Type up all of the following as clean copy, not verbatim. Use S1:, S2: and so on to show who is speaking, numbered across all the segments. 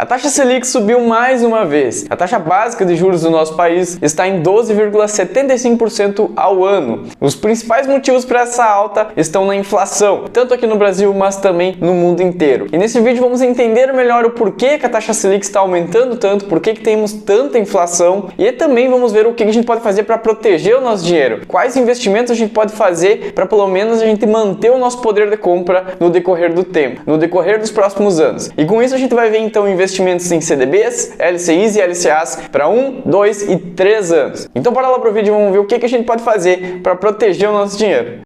S1: A taxa Selic subiu mais uma vez. A taxa básica de juros do nosso país está em 12,75% ao ano. Os principais motivos para essa alta estão na inflação, tanto aqui no Brasil, mas também no mundo inteiro. E nesse vídeo vamos entender melhor o porquê que a taxa Selic está aumentando tanto, porquê que temos tanta inflação, e também vamos ver o que a gente pode fazer para proteger o nosso dinheiro. Quais investimentos a gente pode fazer para pelo menos a gente manter o nosso poder de compra no decorrer do tempo, no decorrer dos próximos anos. E com isso a gente vai ver então investimentos em CDBs, LCIs e LCAs para 1, 2 e 3 anos. Então bora lá pro vídeo e vamos ver o que a gente pode fazer para proteger o nosso dinheiro.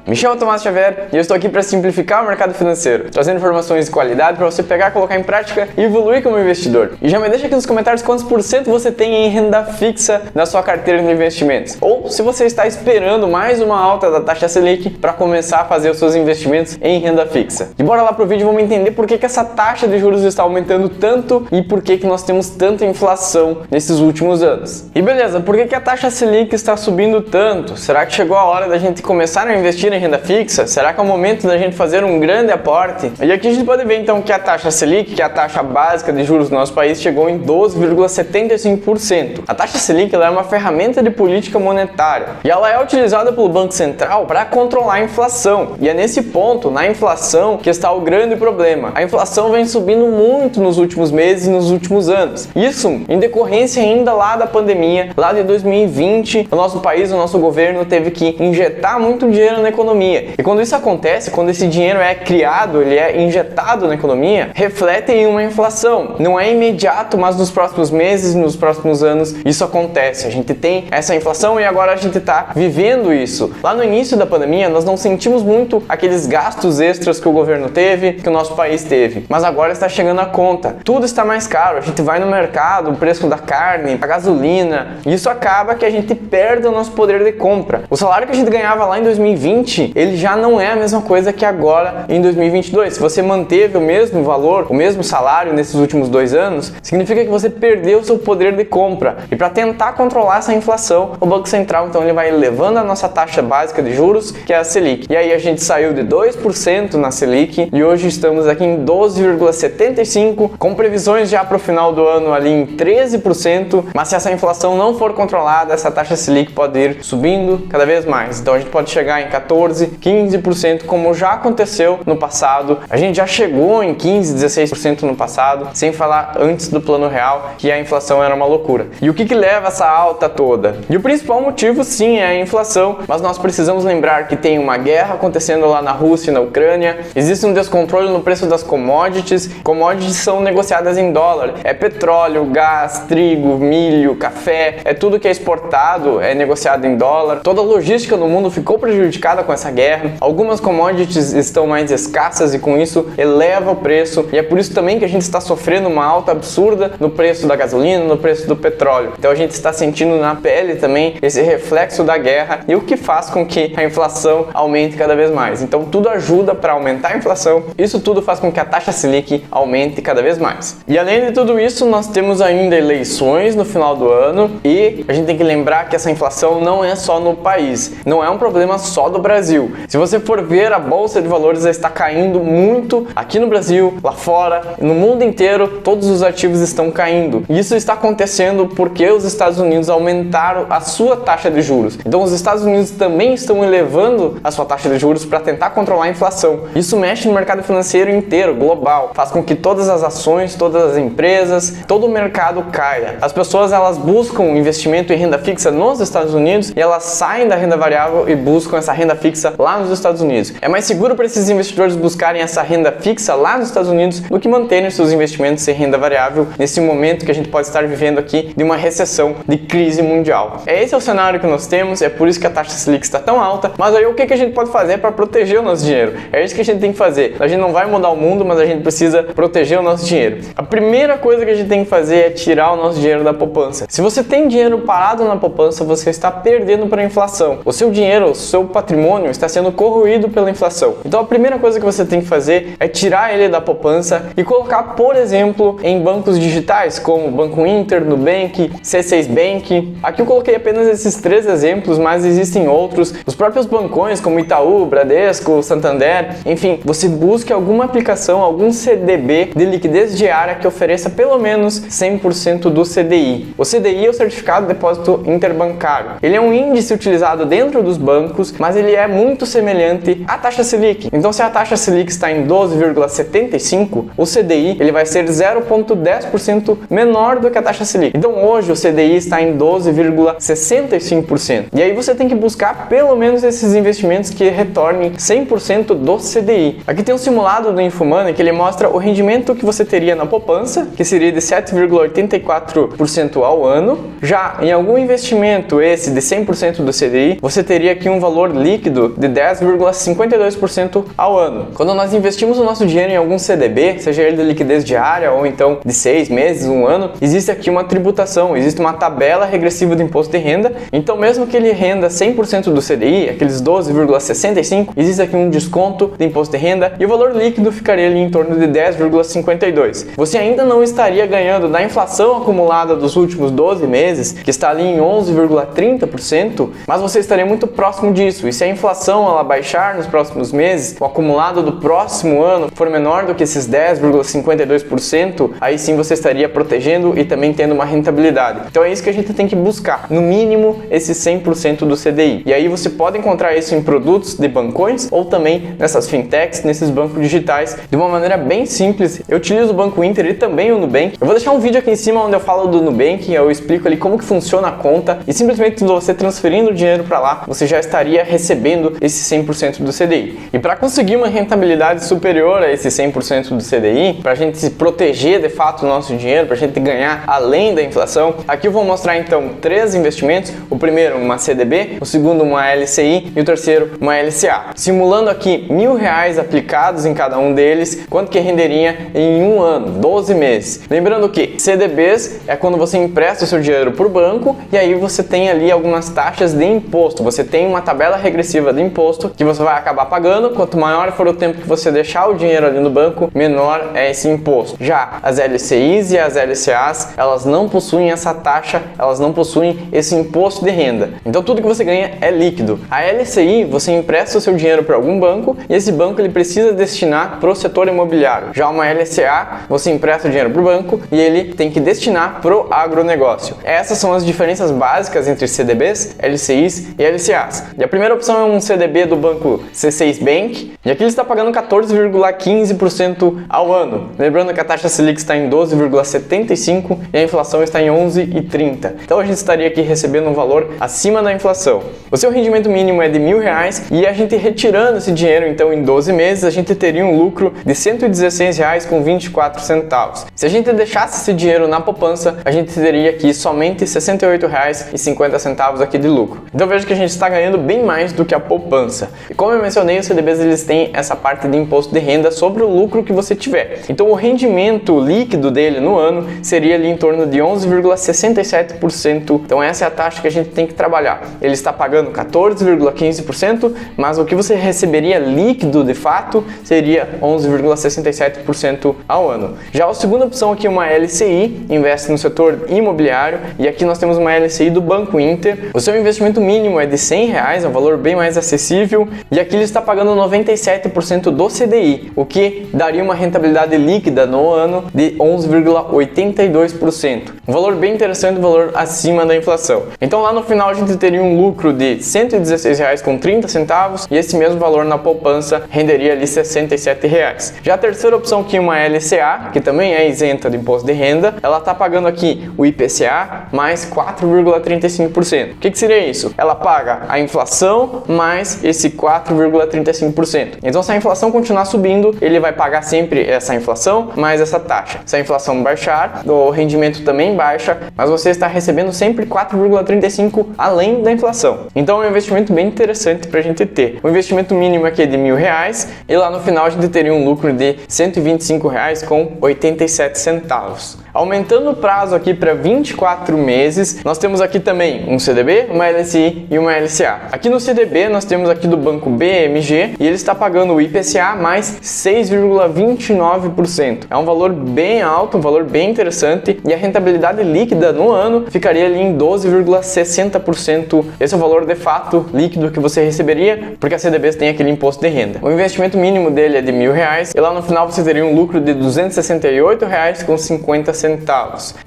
S1: Me chamo Tomás Xavier e eu estou aqui para simplificar o mercado financeiro, trazendo informações de qualidade para você pegar, colocar em prática e evoluir como investidor. E já me deixa aqui nos comentários quantos por cento você tem em renda fixa na sua carteira de investimentos. Ou se você está esperando mais uma alta da taxa Selic para começar a fazer os seus investimentos em renda fixa. E bora lá pro vídeo e vamos entender por que essa taxa de juros está aumentando tanto e por que nós temos tanta inflação nesses últimos anos. E beleza, por que a taxa Selic está subindo tanto? Será que chegou a hora da gente começar a investir em renda fixa? Será que é o momento da gente fazer um grande aporte? E aqui a gente pode ver então que a taxa Selic, que é a taxa básica de juros do nosso país, chegou em 12,75%. A taxa Selic ela é uma ferramenta de política monetária e ela é utilizada pelo Banco Central para controlar a inflação. E é nesse ponto, na inflação, que está o grande problema. A inflação vem subindo muito nos últimos meses e nos últimos anos. Isso em decorrência ainda lá da pandemia, lá de 2020, o nosso país, o nosso governo teve que injetar muito dinheiro na economia. E quando isso acontece, quando esse dinheiro é criado, ele é injetado na economia, reflete em uma inflação. Não é imediato, mas nos próximos meses, nos próximos anos, isso acontece. A gente tem essa inflação e agora a gente está vivendo isso. Lá no início da pandemia, nós não sentimos muito aqueles gastos extras que o governo teve, que o nosso país teve. Mas agora está chegando a conta. Tudo está mais caro. A gente vai no mercado, o preço da carne, a gasolina. E isso acaba que a gente perde o nosso poder de compra. O salário que a gente ganhava lá em 2020, ele já não é a mesma coisa que agora em 2022. Se você manteve o mesmo valor, o mesmo salário nesses últimos 2 anos, significa que você perdeu o seu poder de compra. E para tentar controlar essa inflação, o Banco Central então ele vai elevando a nossa taxa básica de juros, que é a Selic. E aí a gente saiu de 2% na Selic e hoje estamos aqui em 12,75%, com previsões já para o final do ano ali em 13%, mas se essa inflação não for controlada, essa taxa Selic pode ir subindo cada vez mais. Então a gente pode chegar em 14%, 15%, como já aconteceu no passado. A gente já chegou em 15%, 16% no passado, sem falar antes do Plano Real, que a inflação era uma loucura. E o que leva essa alta toda? E o principal motivo, sim, é a inflação, mas nós precisamos lembrar que tem uma guerra acontecendo lá na Rússia e na Ucrânia, existe um descontrole no preço das commodities. Commodities são negociadas em dólar. É petróleo, gás, trigo, milho, café, é tudo que é exportado, é negociado em dólar. Toda a logística no mundo ficou prejudicada com essa guerra. Algumas commodities estão mais escassas e com isso eleva o preço, e é por isso também que a gente está sofrendo uma alta absurda no preço da gasolina, no preço do petróleo. Então a gente está sentindo na pele também esse reflexo da guerra, e o que faz com que a inflação aumente cada vez mais. Então tudo ajuda para aumentar a inflação, isso tudo faz com que a taxa Selic aumente cada vez mais. E além de tudo isso, nós temos ainda eleições no final do ano, e a gente tem que lembrar que essa inflação não é só no país, não é um problema só do Brasil. Se você for ver, a bolsa de valores está caindo muito aqui no Brasil, lá fora, no mundo inteiro, todos os ativos estão caindo. E isso está acontecendo porque os Estados Unidos aumentaram a sua taxa de juros. Então os Estados Unidos também estão elevando a sua taxa de juros para tentar controlar a inflação. Isso mexe no mercado financeiro inteiro, global, faz com que todas as ações, todas as empresas, todo o mercado caia. As pessoas elas buscam investimento em renda fixa nos Estados Unidos e elas saem da renda variável e buscam essa renda fixa lá nos Estados Unidos. É mais seguro para esses investidores buscarem essa renda fixa lá nos Estados Unidos do que manterem seus investimentos em renda variável nesse momento que a gente pode estar vivendo aqui de uma recessão, de crise mundial. Esse é o cenário que nós temos, é por isso que a taxa Selic está tão alta, mas aí o que a gente pode fazer para proteger o nosso dinheiro? É isso que a gente tem que fazer. A gente não vai mudar o mundo, mas a gente precisa proteger o nosso dinheiro. A primeira coisa que a gente tem que fazer é tirar o nosso dinheiro da poupança. Se você tem dinheiro parado na poupança, você está perdendo para a inflação. O seu dinheiro, o seu patrimônio, patrimônio está sendo corroído pela inflação. Então a primeira coisa que você tem que fazer é tirar ele da poupança e colocar, por exemplo, em bancos digitais como Banco Inter, Nubank, C6 Bank. Aqui eu coloquei apenas esses 3 exemplos, mas existem outros. Os próprios bancões como Itaú, Bradesco, Santander, enfim, você busque alguma aplicação, algum CDB de liquidez diária que ofereça pelo menos 100% do CDI. O CDI é o Certificado de Depósito Interbancário. Ele é um índice utilizado dentro dos bancos, mas ele é muito semelhante à taxa Selic. Então, se a taxa Selic está em 12,75, o CDI ele vai ser 0,10% menor do que a taxa Selic. Então, hoje o CDI está em 12,65%. E aí você tem que buscar pelo menos esses investimentos que retornem 100% do CDI. Aqui tem um simulado do Infomoney que ele mostra o rendimento que você teria na poupança, que seria de 7,84% ao ano. Já em algum investimento esse de 100% do CDI, você teria aqui um valor líquido de 10,52% ao ano. Quando nós investimos o nosso dinheiro em algum CDB, seja ele de liquidez diária ou então de 6 meses, 1 ano, existe aqui uma tributação, existe uma tabela regressiva do imposto de renda. Então, mesmo que ele renda 100% do CDI, aqueles 12,65%, existe aqui um desconto de imposto de renda e o valor líquido ficaria ali em torno de 10,52%. Você ainda não estaria ganhando da inflação acumulada dos últimos 12 meses, que está ali em 11,30%, mas você estaria muito próximo disso. E se a inflação ela baixar nos próximos meses, o acumulado do próximo ano for menor do que esses 10,52%, aí sim você estaria protegendo e também tendo uma rentabilidade. Então é isso que a gente tem que buscar, no mínimo esse 100% do CDI. E aí você pode encontrar isso em produtos de bancões ou também nessas fintechs, nesses bancos digitais, de uma maneira bem simples. Eu utilizo o Banco Inter e também o Nubank. Eu vou deixar um vídeo aqui em cima onde eu falo do Nubank, eu explico ali como que funciona a conta e simplesmente você transferindo o dinheiro para lá, você já estaria recebendo esse 100% do CDI. E para conseguir uma rentabilidade superior a esse 100% do CDI, para a gente se proteger de fato o nosso dinheiro, para a gente ganhar além da inflação, aqui eu vou mostrar então 3 investimentos. O primeiro uma CDB, o segundo uma LCI e o terceiro uma LCA. Simulando aqui R$1.000 aplicados em cada um deles, quanto que renderia em 1 ano, 12 meses. Lembrando que CDBs é quando você empresta o seu dinheiro para o banco e aí você tem ali algumas taxas de imposto. Você tem uma tabela regressiva de imposto que você vai acabar pagando. Quanto maior for o tempo que você deixar o dinheiro ali no banco, menor é esse imposto. Já as LCIs e as LCAs, elas não possuem essa taxa, elas não possuem esse imposto de renda. Então tudo que você ganha é líquido. A LCI, você empresta o seu dinheiro para algum banco e esse banco ele precisa destinar para o setor imobiliário. Já uma LCA, você empresta o dinheiro para o banco e ele tem que destinar para o agronegócio. Essas são as diferenças básicas entre CDBs, LCIs e LCAs. E a primeira opção é um CDB do banco C6 Bank e aqui ele está pagando 14,15% ao ano. Lembrando que a taxa Selic está em 12,75% e a inflação está em 11,30%. Então a gente estaria aqui recebendo um valor acima da inflação. O seu rendimento mínimo é de R$1.000 e a gente retirando esse dinheiro então em 12 meses, a gente teria um lucro de R$116,24. Se a gente deixasse esse dinheiro na poupança, a gente teria aqui somente R$68,50 aqui de lucro. Então veja que a gente está ganhando bem mais do que a poupança. E como eu mencionei, os CDBs eles têm essa parte de imposto de renda sobre o lucro que você tiver. Então o rendimento líquido dele no ano seria ali em torno de 11,67%. Então essa é a taxa que a gente tem que trabalhar. Ele está pagando 14,15%, mas o que você receberia líquido de fato seria 11,67% ao ano. Já a segunda opção aqui é uma LCI, investe no setor imobiliário e aqui nós temos uma LCI do Banco Inter. O seu investimento mínimo é de R$100, é um valor bem mais acessível e aqui ele está pagando 97% do CDI, o que daria uma rentabilidade líquida no ano de 11,82%. Um valor bem interessante, um valor acima da inflação. Então lá no final a gente teria um lucro de R$116,30 e esse mesmo valor na poupança renderia ali R$67. Já a terceira opção aqui é uma LCA, que também é isenta de imposto de renda. Ela está pagando aqui o IPCA mais 4,35%. O que seria isso? Ela paga a inflação mais esse 4,35%. Então se a inflação continuar subindo, ele vai pagar sempre essa inflação mais essa taxa. Se a inflação baixar, o rendimento também baixa, mas você está recebendo sempre 4,35% além da inflação. Então é um investimento bem interessante para a gente ter. O investimento mínimo aqui é de R$1.000 e lá no final a gente teria um lucro de R$125,87. Aumentando o prazo aqui para 24 meses, nós temos aqui também um CDB, uma LCI e uma LCA. Aqui no CDB nós temos aqui do banco BMG e ele está pagando o IPCA mais 6,29%. É um valor bem alto, um valor bem interessante, e a rentabilidade líquida no ano ficaria ali em 12,60%. Esse é o valor de fato líquido que você receberia, porque a CDBs tem aquele imposto de renda. O investimento mínimo dele é de R$1.000 e lá no final você teria um lucro de R$268,50.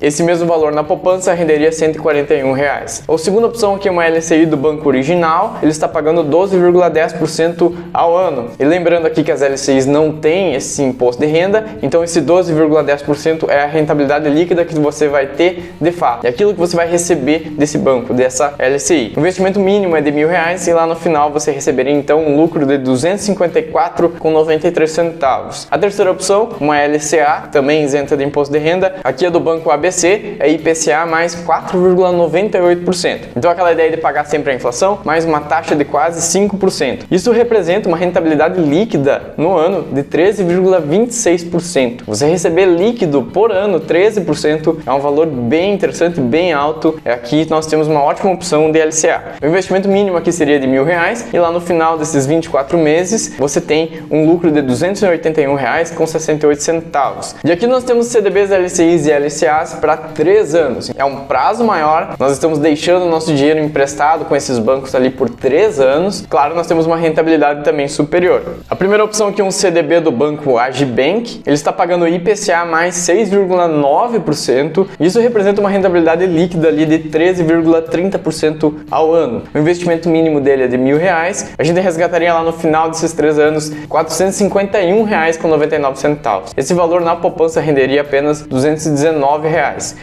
S1: Esse mesmo valor na poupança renderia R$141. A segunda opção aqui é uma LCI do banco original, ele está pagando 12,10% ao ano. E lembrando aqui que as LCIs não têm esse imposto de renda, então esse 12,10% é a rentabilidade líquida que você vai ter de fato. É aquilo que você vai receber desse banco, dessa LCI. O investimento mínimo é de R$1.000 e lá no final você receberia então um lucro de R$254,93. A terceira opção, uma LCA, também isenta de imposto de renda, aqui é do banco ABC, é IPCA mais 4,98%. Então aquela ideia de pagar sempre a inflação, mais uma taxa de quase 5%. Isso representa uma rentabilidade líquida no ano de 13,26%. Você receber líquido por ano 13% é um valor bem interessante, bem alto. Aqui nós temos uma ótima opção de LCA. O investimento mínimo aqui seria de R$1.000 e lá no final desses 24 meses você tem um lucro de R$281,68. E aqui nós temos CDBs, LCIs e LCAs para 3 anos. É um prazo maior, nós estamos deixando o nosso dinheiro emprestado com esses bancos ali por 3 anos. Claro, nós temos uma rentabilidade também superior. A primeira opção aqui é um CDB do banco Agibank, ele está pagando IPCA mais 6,9%. Isso representa uma rentabilidade líquida ali de 13,30% ao ano. O investimento mínimo dele é de R$1.000. A gente resgataria lá no final desses 3 anos R$451,99. Esse valor na poupança renderia apenas R$219.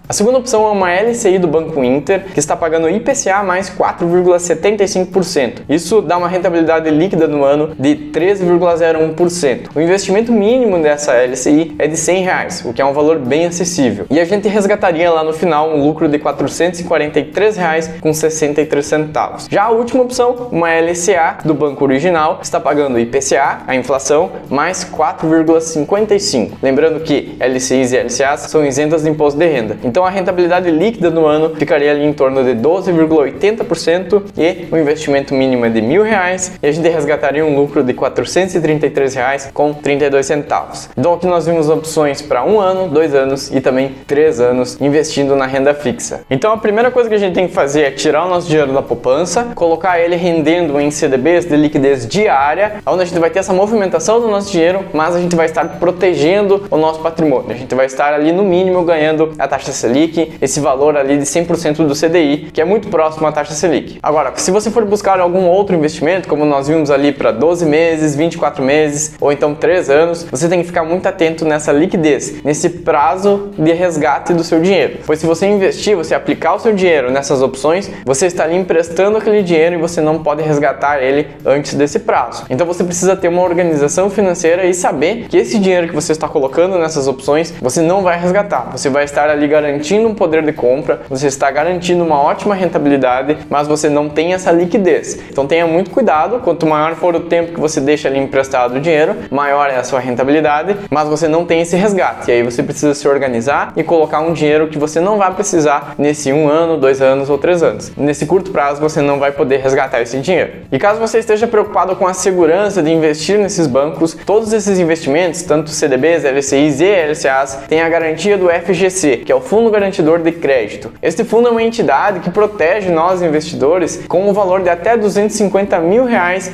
S1: A segunda opção é uma LCI do Banco Inter, que está pagando IPCA mais 4,75%. Isso dá uma rentabilidade líquida no ano de 13,01%. O investimento mínimo dessa LCI é de R$100, o que é um valor bem acessível. E a gente resgataria lá no final um lucro de R$443,63. Já a última opção, uma LCA do banco original, está pagando IPCA, a inflação, mais 4,55%. Lembrando que LCIs e LCAs são isentas de imposto de renda. Então a rentabilidade líquida no ano ficaria ali em torno de 12,80% e o investimento mínimo é de R$1.000 e a gente resgataria um lucro de R$433,32. Então aqui nós vimos opções para 1 ano, 2 anos e também 3 anos investindo na renda fixa. Então a primeira coisa que a gente tem que fazer é tirar o nosso dinheiro da poupança, colocar ele rendendo em CDBs de liquidez diária, onde a gente vai ter essa movimentação do nosso dinheiro, mas a gente vai estar protegendo o nosso patrimônio. A gente vai estar ali no mínimo ganhando a taxa Selic, esse valor ali de 100% do CDI, que é muito próximo à taxa Selic. Agora, se você for buscar algum outro investimento, como nós vimos ali para 12 meses, 24 meses ou então 3 anos, você tem que ficar muito atento nessa liquidez, nesse prazo de resgate do seu dinheiro. Pois se você investir, você aplicar o seu dinheiro nessas opções, você está ali emprestando aquele dinheiro e você não pode resgatar ele antes desse prazo. Então você precisa ter uma organização financeira e saber que esse dinheiro que você está colocando nessas opções, você não vai resgatar. Você vai estar ali garantindo um poder de compra, você está garantindo uma ótima rentabilidade, mas você não tem essa liquidez. Então tenha muito cuidado, quanto maior for o tempo que você deixa ali emprestado o dinheiro, maior é a sua rentabilidade, mas você não tem esse resgate. E aí você precisa se organizar e colocar um dinheiro que você não vai precisar nesse 1 ano, 2 anos ou 3 anos. Nesse curto prazo você não vai poder resgatar esse dinheiro. E caso você esteja preocupado com a segurança de investir nesses bancos, todos esses investimentos, tanto CDBs, LCIs e LCAs, têm a garantia do FGC, que é o Fundo Garantidor de Crédito. Este fundo é uma entidade que protege nós investidores com um valor de até R$250 mil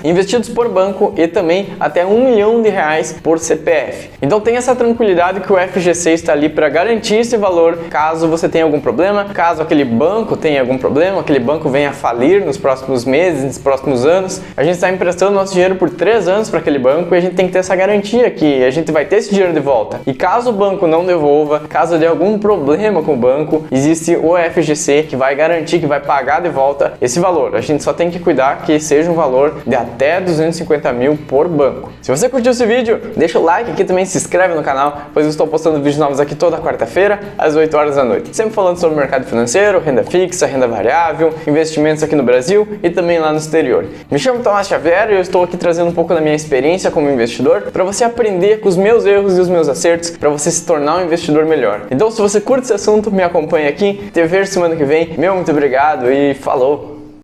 S1: investidos por banco e também até R$1 milhão por CPF. Então tenha essa tranquilidade que o FGC está ali para garantir esse valor caso você tenha algum problema, caso aquele banco tenha algum problema, aquele banco venha a falir nos próximos meses, nos próximos anos. A gente está emprestando nosso dinheiro por 3 anos para aquele banco e a gente tem que ter essa garantia que a gente vai ter esse dinheiro de volta. E caso o banco não devolva, caso dê algum problema com o banco, existe o FGC que vai garantir, que vai pagar de volta esse valor. A gente só tem que cuidar que seja um valor de até R$250 mil por banco. Se você curtiu esse vídeo, deixa o like aqui, também se inscreve no canal, pois eu estou postando vídeos novos aqui toda quarta-feira, às 8 horas da noite. Sempre falando sobre o mercado financeiro, renda fixa, renda variável, investimentos aqui no Brasil e também lá no exterior. Me chamo Tomás Xavier e eu estou aqui trazendo um pouco da minha experiência como investidor para você aprender com os meus erros e os meus acertos, para você se tornar um investidor melhor. melhor. Então, se você curte esse assunto, me acompanha aqui. Te vejo semana que vem. Meu muito obrigado e falou!